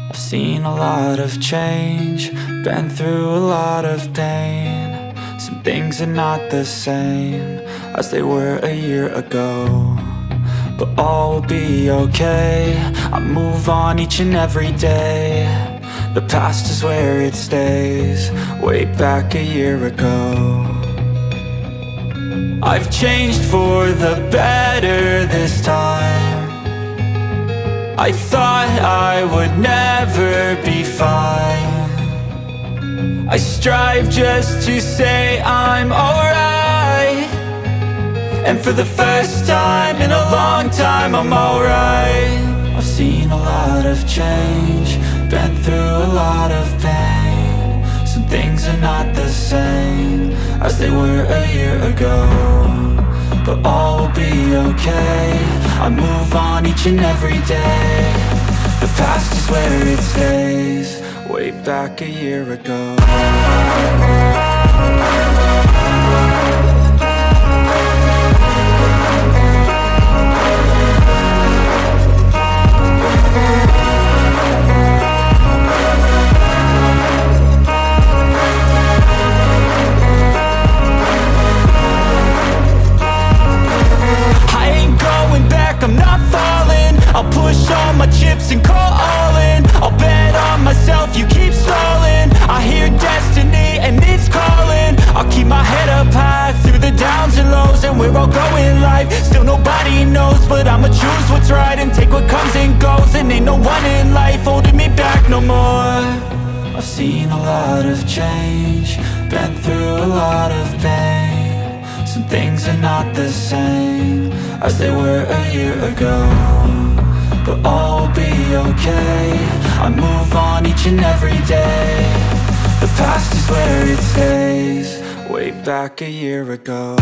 I've seen a lot of change, been through a lot of pain. Some things are not the same as they were a year ago, but all will be okay. I move on each and every day. The past is where it stays, way back a year ago. I've changed for the better this time. I thought I would never be fine. I strive just to say I'm alright, and for the first time in a long time I'm alright. I've seen a lot of change, been through a lot of pain. Some things are not the same as they were a year ago, but all will be okay. I move on each and every day. The past is where it stays, way back a year ago. I'm not falling, I'll push all my chips and call all in. I'll bet on myself, you keep stalling. I hear destiny and it's calling. I'll keep my head up high through the downs and lows, and we're all going life. Still nobody knows, but I'ma choose what's right and take what comes and goes. And ain't no one in life holding me back no more. I've seen a lot of change, been through a lot of pain. Some things are not the same as they were a year ago, but all will be okay. I move on each and every day. The past is where it stays, way back a year ago.